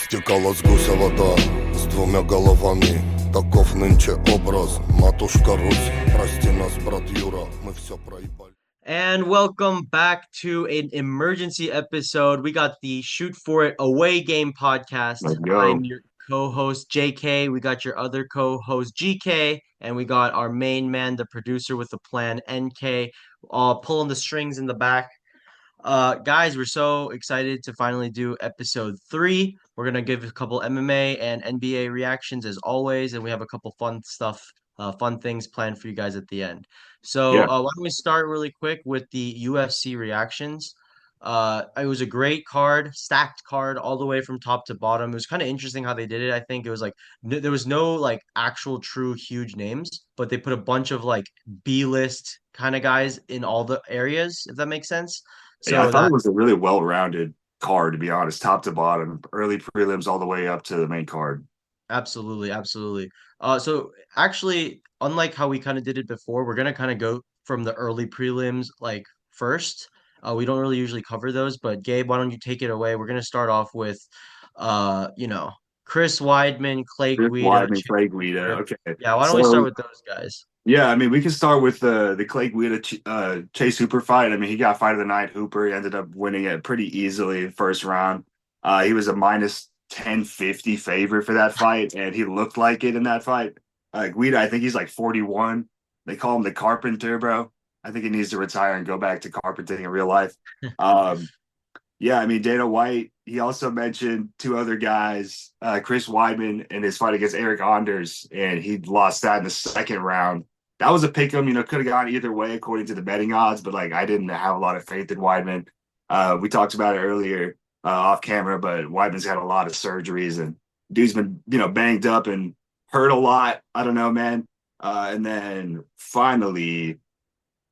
Стекала с гуся вода с двумя головами. Таков нынче образ, матушка Русь. Прости нас, брат Юра, мы все проебали. And welcome back to an emergency episode. We got the Shoot For It away game podcast. Let's I'm go. your co-host JK. We got your other co-host GK, and we got our main man, the producer with the plan, NK, pulling the strings in the back. Guys, we're so excited to finally do episode three. We're gonna give a couple MMA and NBA reactions as always, and we have a couple fun things planned for you guys at the end. So, Yeah. why don't we start really quick with the UFC reactions? It was a great card, stacked card all the way from top to bottom. It was kind of interesting how they did it. I think it was like there was no like actual true huge names, but they put a bunch of like B-list kind of guys in all the areas, if that makes sense. Yeah, I So thought it that was a really well-rounded card, to be honest, top to bottom, early prelims all the way up to the main card. absolutely, absolutely. So actually, unlike how we kind of did it before, we're gonna kind of go from the early prelims like first. We don't really usually cover those, but Gabe, why don't you take it away? We're gonna start off with, uh, you know, Chris Weidman, Clay Chris Guida, Weidman, Chase Clay Guida. Hooper. Okay. Yeah, why don't we start So, with those guys? yeah, I mean, we can start with the Clay Guida Chase Hooper fight. I mean, he got fight of the night, Hooper. He ended up winning it pretty easily in the first round. He was a minus 1050 favorite for that fight, and he looked like it in that fight. Guida, I think he's like 41. They call him the Carpenter, bro. I think he needs to retire and go back to carpenting in real life. Um, Yeah, I mean Dana White. He also mentioned two other guys, Chris Weidman in his fight against Eric Anders, and he lost that in the second round. That was a pick 'em, could have gone either way according to the betting odds, but like I didn't have a lot of faith in Weidman. We talked about it earlier off camera, but Weidman's had a lot of surgeries and dude's been banged up and hurt a lot. I don't know, man. And then finally,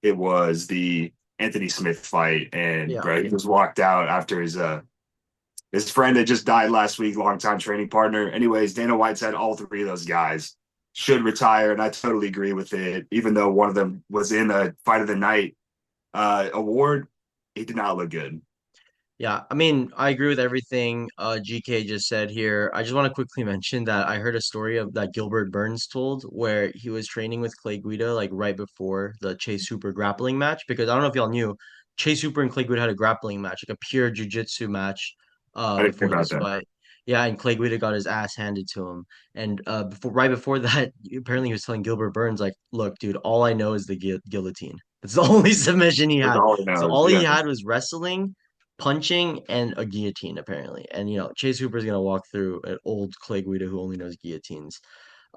it was the Anthony Smith fight, and Yeah. bro, he just walked out after his friend that just died last week, longtime training partner. Anyways, Dana White said all three of those guys should retire, and I totally agree with it. Even though one of them was in a Fight of the Night award, he did not look good. Yeah, I mean, I agree with everything GK just said here. I just want to quickly mention that I heard a story of that Gilbert Burns told where he was training with Clay Guida like right before the Chase Hooper grappling match because I don't know if y'all knew Chase Hooper and Clay Guida had a grappling match, like a pure jiu-jitsu match I didn't think before about this that. fight. Yeah, and Clay Guida got his ass handed to him. And before that, apparently he was telling Gilbert Burns like, "Look, dude, all I know is the guillotine. That's the only submission he That's had. all he So knows. all he Yeah, had was wrestling, punching, and a guillotine apparently. And Chase Hooper's gonna walk through an old Clay Guida who only knows guillotines.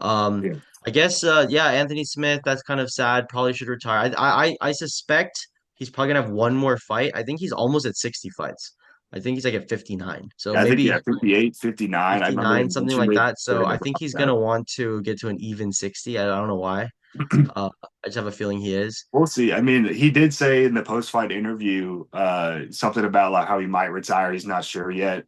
Um, yeah. I guess yeah, Anthony Smith, that's kind of sad. Probably should retire. I suspect he's probably gonna have one more fight. I think he's almost at 60 fights. I think he's like at 59. So I think maybe 58, 59. I remember they 59, something mentioned like it. that. They're So gonna I go think up he's that. gonna want to get to an even 60. I don't know why. I just have a feeling he is. We'll see. I mean, he did say in the post-fight interview something about like how he might retire. He's not sure yet.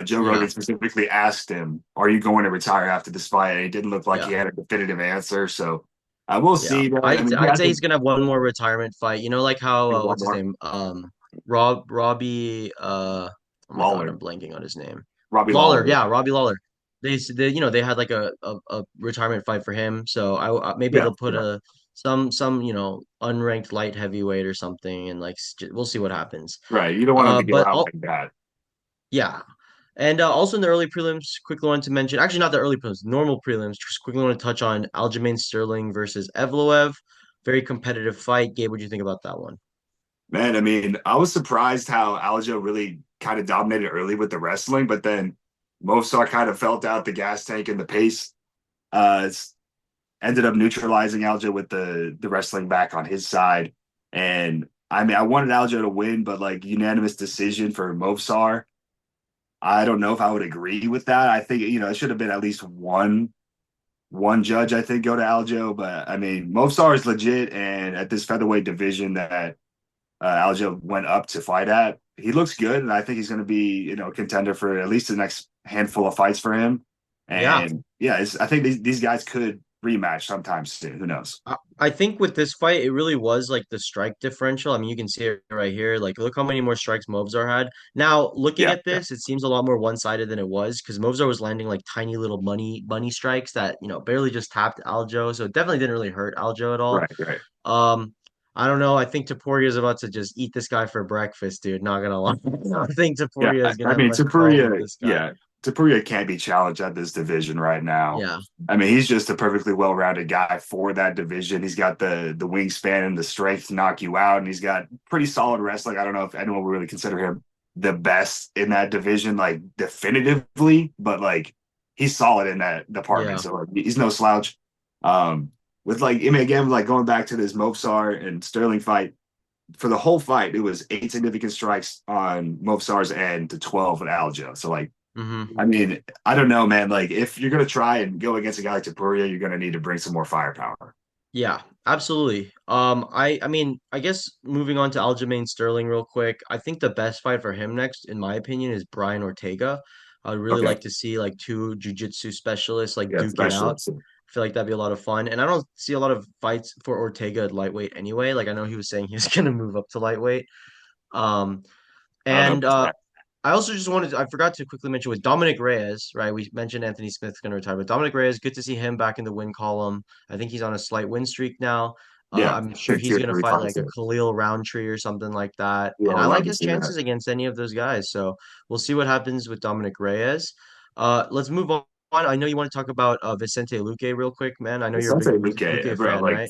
Joe Yeah, Rogan specifically asked him, "Are you going to retire after this fight?" And he didn't look like yeah. he had a definitive answer. So we'll Yeah, see, man. I I'd mean, he I'd say he's hasn't gonna have one more retirement fight. You know, like how one what's his more. name? Robbie. Oh my God, Lawler, I'm blanking on his name. Robbie Lawler. Lawler. Yeah, Robbie Lawler. They had like a retirement fight for him. So maybe Yeah, they'll put yeah, a some unranked light heavyweight or something, and like we'll see what happens. right. You don't want him to go But out all like that. yeah. And also in the early prelims, quickly wanted to mention, actually not the early prelims, normal prelims, just quickly want to touch on Aljamain Sterling versus Evloev. Very competitive fight. Gabe, what do you think about that one? Man, I mean, I was surprised how Aljo really kind of dominated early with the wrestling, but then Movsar kind of felt out the gas tank and the pace. It's ended up neutralizing Aljo with the wrestling back on his side. And I mean, I wanted Aljo to win, but like unanimous decision for Movsar. I don't know if I would agree with that. I think it should have been at least one judge. I think go to Aljo, but I mean, Movsar is legit, and at this featherweight division that Aljo went up to fight at. He looks good, and I think he's going to be, a contender for at least the next handful of fights for him. Yeah, And yeah, I think these guys could rematch sometime soon. Who knows? I think with this fight, it really was like the strike differential. I mean, you can see it right here. Like, look how many more strikes Movzar had. Now, looking Yeah, at yeah, this, it seems a lot more one-sided than it was because Movzar was landing like tiny little money strikes that, barely just tapped Aljo. So it definitely didn't really hurt Aljo at all. right, right. Um, I don't know. I think Taporia is about to just eat this guy for breakfast, dude. Not gonna lie. I think Yeah, Taporia is I gonna mean like crawl with Tapuria, this guy. yeah, Tapuria can't be challenged at this division right now. Yeah. I mean, he's just a perfectly well-rounded guy for that division. He's got the wingspan and the strength to knock you out, and he's got pretty solid wrestling. I don't know if anyone would really consider him the best in that division, like definitively, but like he's solid in that department. Yeah. So like, he's no slouch. With like, I mean, again, like going back to this Mopsar and Sterling fight, for the whole fight, it was 8 significant strikes on Mofsar's end to 12 with Aljo. So like, hmm I mean, I don't know, man. Like, if you're gonna try and go against a guy like Tapuria, you're gonna need to bring some more firepower. Yeah, absolutely. I mean, I guess moving on to Aljamain Sterling real quick, I think the best fight for him next, in my opinion, is Brian Ortega. I'd really Okay, like to see like two jiu-jitsu specialists like yeah, duke it out. specialists. I feel like that'd be a lot of fun. And I don't see a lot of fights for Ortega at lightweight anyway. Like I know he was saying he was gonna move up to lightweight. Um, I don't know and about that. I also just I forgot to quickly mention with Dominic Reyes, right? We mentioned Anthony Smith's going to retire, but Dominic Reyes, good to see him back in the win column. I think he's on a slight win streak now. Yeah, I'm sure big he's tier going to three fight like fights a there. Khalil Roundtree or something like that. Yeah, And I I would love like to his see that. chances against any of those guys. So we'll see what happens with Dominic Reyes. Let's move on. I know you want to talk about Vicente Luque real quick, man. I know you're a big Vicente Luque, Luque bro, fan, like, right?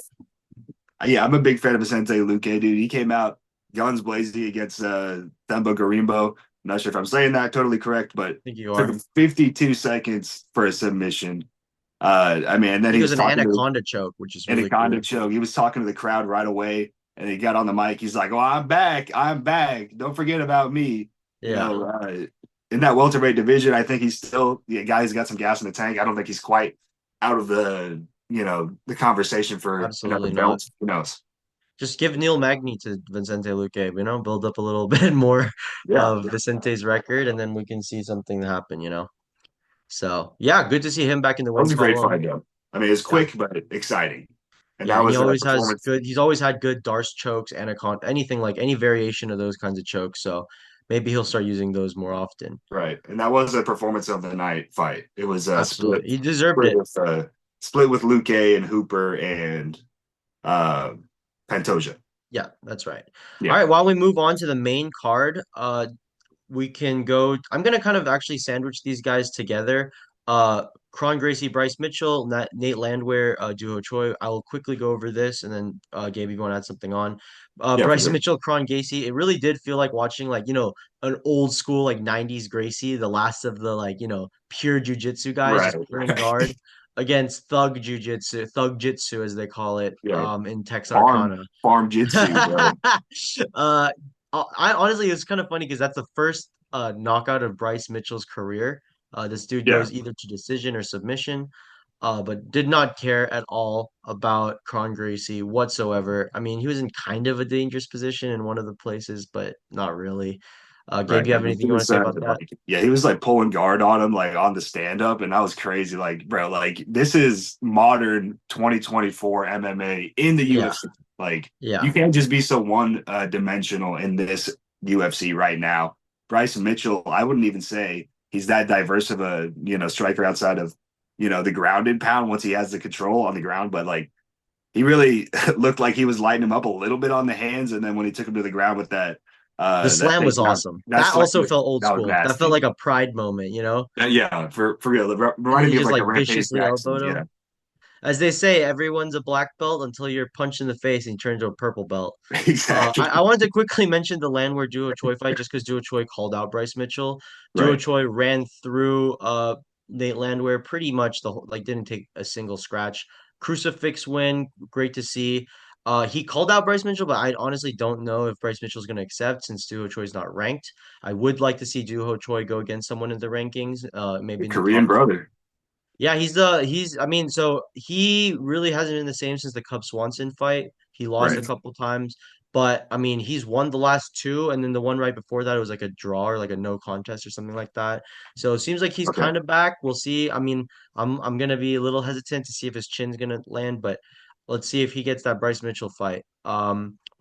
yeah, I'm a big fan of Vicente Luque, dude. He came out guns blazing against Themba Garimbo. Not sure if I'm saying that totally correct, but I think you took are. him 52 seconds for a submission. I mean, and I then think he it was was an talking to anaconda choke, which is really Anaconda cool. choke. He was talking to the crowd right away, and he got on the mic. He's like, "Oh, I'm back. I'm back. Don't forget about me." You Yeah, know, in that welterweight division, I think he's still the guy who's got some gas in the tank. I don't think he's quite out of the conversation for another absolutely not. belt. Who knows? Just give Neil Magny to Vicente Luque, build up a little bit more Yeah, of Vicente's record, and then we can see something happen, So, yeah, good to see him back in the that win was a great column. fight, though. I mean, it's Yeah. quick but exciting, and Yeah, that and he was a always has performance. good, he's always had good Darce chokes, anaconda, anything like any variation of those kinds of chokes. So maybe he'll start using those more often. Right, and that was a performance of the night fight. It was a Absolutely. He deserved split it. with split with Luke and Hooper and uh Pantoja. Yeah, that's right. All Yeah, right, while we move on to the main card, we can go. I'm gonna kind of actually sandwich these guys together. Kron Gracie, Bryce Mitchell, Nate Landwehr, Duho Choi. I will quickly go over this, and then Gabe, if you want to add something on. yeah, for Bryce sure. Mitchell, Kron Gracie. It really did feel like watching like an old school like '90s Gracie, the last of the like pure jujitsu guys, Right, just putting right. guard against thug jitsu as they call it Yeah, in farm Texarkana. farm jitsu, bro. uh, I honestly, it's kind of funny because that's the first knockout of Bryce Mitchell's career. This dude Yeah, goes either to decision or submission, but did not care at all about Kron Gracie whatsoever. I mean, he was in kind of a dangerous position in one of the places, but not really. Gabe, right. you I have mean, he anything you want to was say about that? like, yeah, he was like pulling guard on him like on the stand up, and that was crazy. Like, bro, like this is modern 2024 MMA in the Yeah, UFC. Like, yeah. you can't just be so one dimensional in this UFC right now. Bryce Mitchell, I wouldn't even say he's that diverse of a striker outside of the grounded pound once he has the control on the ground, but like he really looked like he was lighting him up a little bit on the hands, and then when he took him to the ground with The that slam was takedown, awesome. that That slam also felt old that was school. That felt nasty. like a pride moment. Yeah, for real, it And then reminded he me of just like like a Rampage viciously Jackson. elbowed Yeah, him. As they say, everyone's a black belt until you're punched in the face and you turn into a purple belt. I exactly. wanted to quickly mention the Landwehr Duo Choi fight just because Duo Choi called out Bryce Mitchell. Duo Right. Choi ran through Nate Landwehr pretty much the whole, like didn't take a single scratch. Crucifix win, great to see. He called out Bryce Mitchell, but I honestly don't know if Bryce Mitchell's going to accept since Duo Choi is not ranked. I would like to see Duo Choi go against someone in the rankings, maybe The in the Korean top brother. yeah, I mean, so he really hasn't been the same since the Cub Swanson fight. He lost a Right. couple times. But I mean, he's won the last two, and then the one right before that it was like a draw or like a no contest or something like that. So it seems like he's Okay. kind of back. We'll see. I mean, I'm gonna be a little hesitant to see if his chin's gonna land, but let's see if he gets that Bryce Mitchell fight.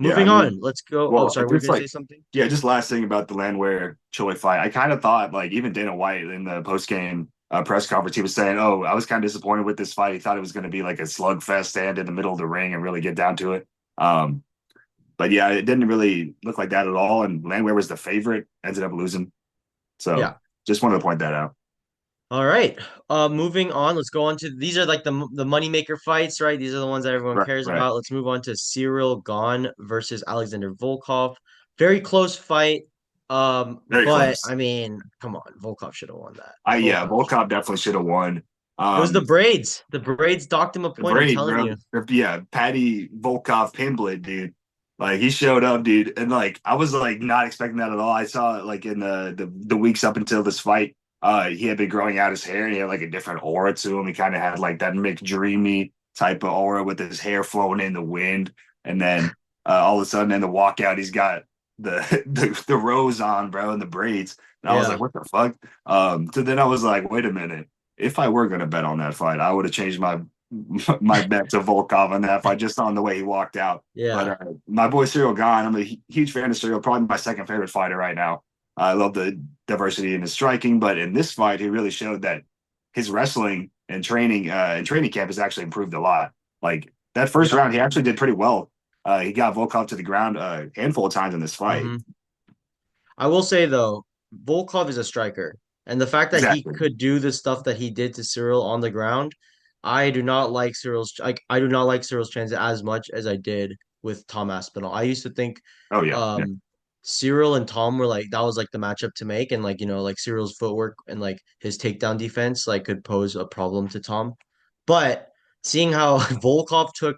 Yeah, I Moving mean, on. Let's go. Oh, well, sorry, were you just gonna say like, something? yeah, just last thing about the Landwehr Chile fight. I kind of thought, like, even Dana White in the post game press conference, he was saying, "Oh, I was kind of disappointed with this fight. He thought it was going to be like a slugfest, stand in the middle of the ring and really get down to it." Um, but yeah, it didn't really look like that at all. And Landwehr was the favorite, ended up losing. So Yeah. just wanted to point that out. All right. Moving on. Let's go on to these are like the moneymaker fights, right? These are the ones that everyone Right, cares right. about. Let's move on to Cyril Gahn versus Alexander Volkov. Very close fight. Very But close. I mean, come on, Volkov should have won that. I yeah, Volkov. Volkov definitely should have won. It was the Um, braids. The braids docked him a the point. I'm braid, telling bro. you. Yeah, Patty Volkov Pimblett, dude. Like he showed up, dude, and like I was like not expecting that at all. I saw it like in the weeks up until this fight. He had been growing out his hair and he had like a different aura to him. He kind of had like that McDreamy type of aura with his hair flowing in the wind. And then all of a sudden in the walkout, he's got the the rose on, bro, and the braids. And I was like, Yeah. what the fuck? So then I was like, wait a minute. If I were gonna bet on that fight, I would have changed my bet to Volkov on that fight just on the way he walked out. But Yeah. my boy Cyril Gahn, I'm a huge fan of Cyril, probably my second favorite fighter right now. I love the diversity in his striking, but in this fight, he really showed that his wrestling and training camp has actually improved a lot. Like that first Yeah. round, he actually did pretty well. He got Volkov to the ground a handful of times in this fight. hmm I will say though, Volkov is a striker, and the fact that he Exactly. could do the stuff that he did to Cyril on the ground, I do not like Cyril's like I do not like Cyril's transit as much as I did with Tom Aspinall. I used to think Oh yeah, yeah, um Cyril and Tom were like that was like the matchup to make, and like like Cyril's footwork and like his takedown defense like could pose a problem to Tom. But seeing how Volkov took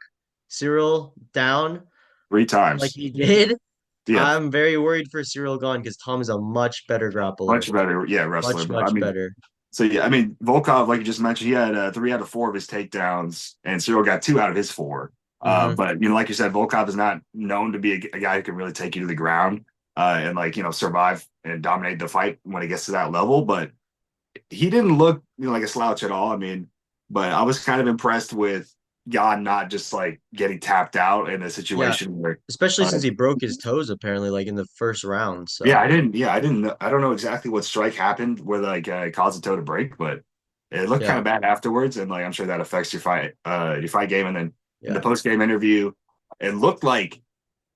Cyril down three like times. he did, Yeah, I'm very worried for Cyril Gahn because Tom is a much better grappler. much better. Yeah, wrestler. Much, But I much mean, better. so yeah, I mean Volkov, like you just mentioned, he had 3 out of 4 of his takedowns, and Cyril got 2 out of his 4. hmm But like you said, Volkov is not known to be a guy who can really take you to the ground and like survive and dominate the fight when it gets to that level. But he didn't look like a slouch at all. I mean, but I was kind of impressed with God not just like getting tapped out in a Yeah, situation where especially uh, since he broke his toes apparently, like in the first round. yeah, So I didn't, I don't know exactly what strike happened where like it caused the toe to break, but it looked kind yeah, of bad afterwards, and like I'm sure that affects your fight game. And then in the yeah, post game interview, it looked like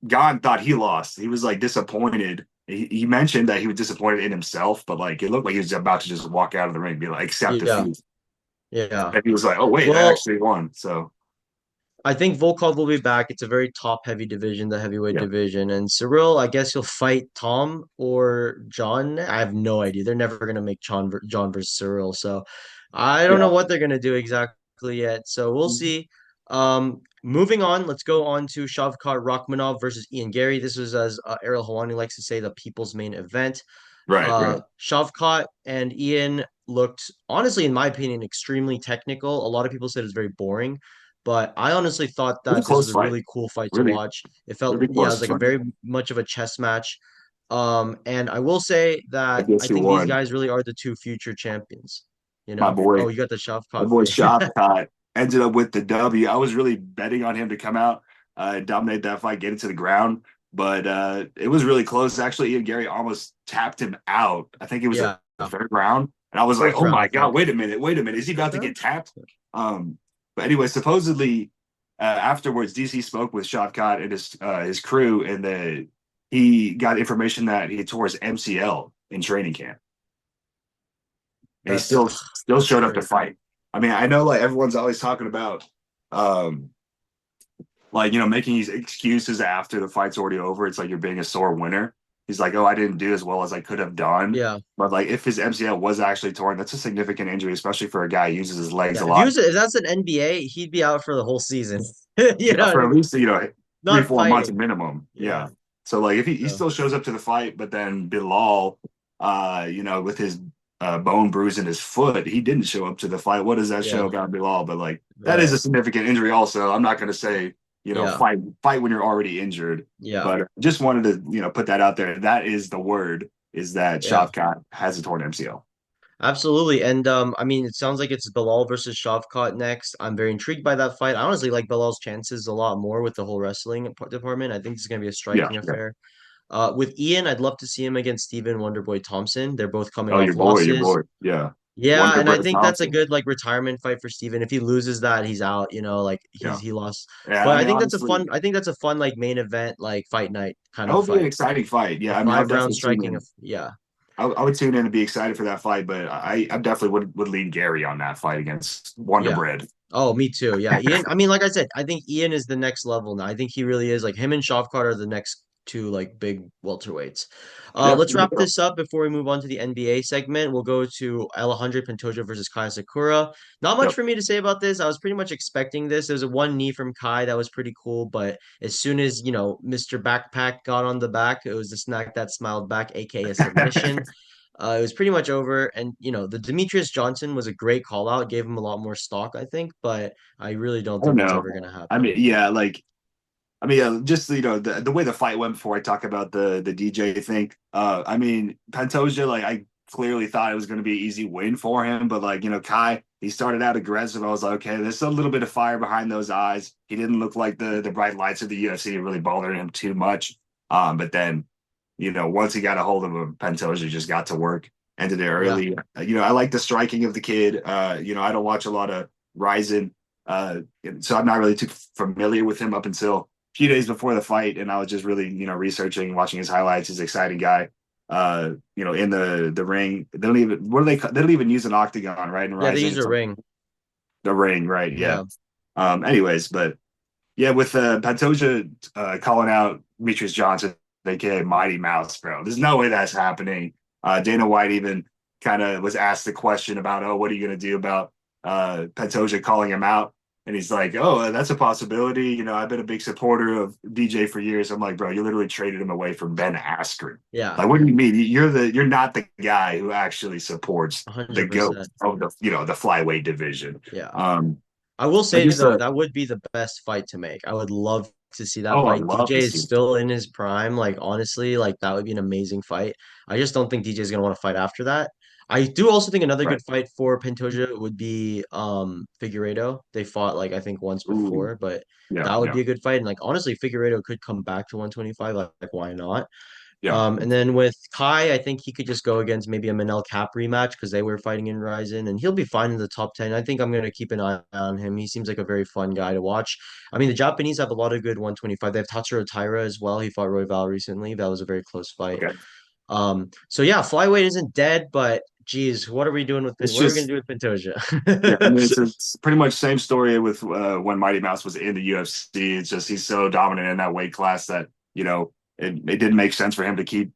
Gon thought he lost. He was like disappointed. He mentioned that he was disappointed in himself, but like it looked like he was about to just walk out of the ring and be like, accept yeah, defeat. yeah. And he was like, oh wait, I Well, actually won. So I think Volkov will be back. It's a very top-heavy division, the heavyweight yeah, division. And Cyril, I guess he'll fight Tom or John. I have no idea. They're never gonna make John versus Cyril. So I don't know yeah, what they're gonna do exactly yet. So we'll see. Moving on, let's go on to Shavkhat Rachmanov versus Ian Gary. This was, as Ariel Helwani likes to say, the people's main event. right, right. Shavkat and Ian looked, honestly, in my opinion, extremely technical. A lot of people said it was very boring, but I honestly thought It was a that this was close a fight. really cool fight to Really, watch. It felt, really yeah, it close was like a fight. very much of a chess match. And I will say I that I guess who think these won? guys really are the two future champions. My Oh, boy, you got the my Shavkat boy fade. Shavkat ended up with the W. I was really betting on him to come out and dominate that fight, get it to the ground. But it was really close. Actually, Ian Gary almost tapped him out. I think it was Yeah, the third round. And I was like, fourth oh round, I my God, think. wait a minute. Is he about Fourth to get round? tapped? But anyway, supposedly afterwards, DC spoke with Shavkat and his crew, and he got information that he tore his MCL in training camp. And he That's still that's showed up to crazy. fight. I mean, I know like everyone's always talking about um like making these excuses after the fight's already over. It's like you're being a sore winner. He's like, oh, I didn't do as well as I could have done. Yeah, But like if his MCL was actually torn, that's a significant injury, especially for a guy who uses his legs yeah. a lot. If that's an NBA, he'd be out for the whole season. You know Yeah, what for I at mean? least three, Not 4 months fighting. minimum. Yeah. Yeah. So like if he So still shows up to the fight, but then Bilal, with his bone bruise in his foot, he didn't show up to the fight. What does that show yeah, about Bilal? But like that is right. a significant injury. Also, I'm not going to say Yeah. fight when you're already injured. Yeah. But just wanted to, put that out there. That is the word, is that Yeah. Shavkat has a torn MCL. Absolutely. And I mean, it sounds like it's Bilal versus Shavkat next. I'm very intrigued by that fight. I honestly like Bilal's chances a lot more with the whole wrestling department. I think it's going to be a Yeah, striking yeah. affair. With Ian, I'd love to see him against Stephen Wonderboy Thompson. They're both coming Oh, off your losses. boy. Yeah. Yeah, Wonder and I Bread think that's a Thompson. good like retirement fight for Stephen. If he loses that, he's out, like Yeah. he lost. Yeah, But I mean, honestly, I think that's a fun like main event like fight night kind that of would be an fight. exciting fight. A Yeah, I mean, I would 5 round definitely tune striking in. of yeah. I would tune in and be excited for that fight, but I definitely would lean Gary on that fight against Wonder Yeah. Bread. Oh, me too. Yeah. Ian, I mean, like I said, I think Ian is the next level now. I think he really is. Like him and Shavkat are the next two like big welterweights. Yep. Let's wrap this up before we move on to the NBA segment. We'll go to Alejandro Pantoja versus Kai Sakura. Not much Yep. for me to say about this. I was pretty much expecting this. There was a one knee from Kai that was pretty cool, but as soon as, Mr. Backpack got on the back, it was the smack that smiled back, aka submission. It was pretty much over. And, the Demetrius Johnson was a great call out, gave him a lot more stock, I think, but I really don't I don't think that's know. ever going to I happen. mean, yeah, like just the way the fight went before I talk about the DJ thing. I mean, Pantoja, like I clearly thought it was going to be an easy win for him, but like Kai, he started out aggressive. I was like, okay, there's a little bit of fire behind those eyes. He didn't look like the bright lights of the UFC really bothered him too much. But then, once he got a hold of him, Pantoja just got to work, ended it Yeah. early. I like the striking of the kid. I don't watch a lot of Ryzen, so I'm not really too familiar with him up until few days before the fight, and I was just really, researching, watching his highlights. He's an exciting guy. In the ring, they don't even they don't even use an octagon, right? In Yeah, they Rising, use a it's ring. the ring, right? Yeah. Yeah. Anyways, but yeah, with Pantoja calling out Demetrius Johnson, aka Mighty Mouse, bro. There's no way that's happening. Dana White even kind of was asked the question about, oh, what are you going to do about Pantoja calling him out? And he's like, oh, that's a possibility. I've been a big supporter of DJ for years. I'm like, bro, you literally traded him away from Ben Askren. Yeah. Like, what do you mean? You're not the guy who actually supports the GOAT 100%. of the flyweight division. Yeah. Um, I will I say just though, that would be the best fight to make. I would love to see that I'd fight. love DJ to is see. still in his prime. Like honestly, like that would be an amazing fight. I just don't think DJ is gonna want to fight after that. I do also think another Right. good fight for Pantoja would be Figueiredo. They fought like I think once Ooh, before, but yeah, that would yeah, be a good fight. And like honestly, Figueiredo could come back to 125. Like why not? yeah. And then with Kai, I think he could just go against maybe a Manel Cap rematch because they were fighting in Ryzen, and he'll be fine in the top 10. I think I'm going to keep an eye on him. He seems like a very fun guy to watch. I mean, the Japanese have a lot of good 125. They have Tatsuro Taira as well. He fought Royval recently. That was a very close fight. Okay. So yeah, flyweight isn't dead, but geez, what are we doing with It's what are we going just to do with yeah. I mean, Pantoja? it's pretty much same story with when Mighty Mouse was in the UFC. It's just he's so dominant in that weight class that it didn't make sense for him to keep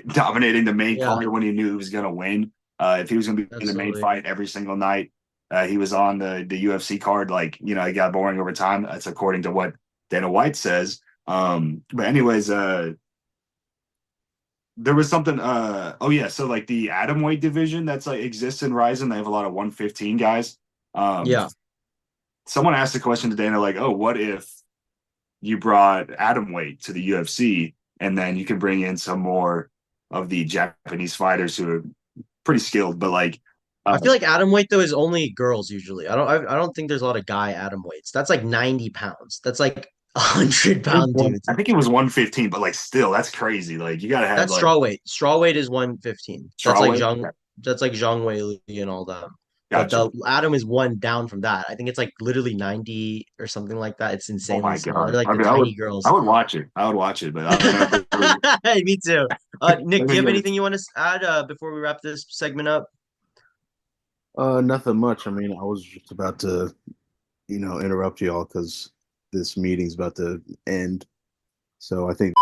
dominating the main Yeah, card when he knew he was going to win. If he was going to be in the main absolutely. fight every single night, he was on the UFC card. Like it got boring over time. That's according to what Dana White says. But anyways, there was something. Oh yeah, so like the atom weight division that's like exists in Ryzen, they have a lot of 115 guys. Um, Yeah. Someone asked the question to Dana like, "Oh, what if you brought atom weight to the UFC, and then you can bring in some more of the Japanese fighters who are pretty skilled, but like, I uh, feel like atom weight though is only girls usually. I don't think there's a lot of guy atom weights. That's like 90 pounds. That's like 100-pound dudes. I think it was 115, but like still, that's crazy. Like you got to have That's like straw weight. Straw weight is 115. straw weight. Okay, That's like Zhang Wei Li and all that. But gotcha. the atom is one down from that. I think it's like literally 90 or something like that. It's Oh insanely my small. They're god. like I the mean, tiny I girls. would watch it. I would watch it, but I've never really. Me too. Nick, do you have I anything you want to add before we wrap this segment up? Nothing much. I mean, I was just about to, interrupt y'all because this meeting's about to end. So I think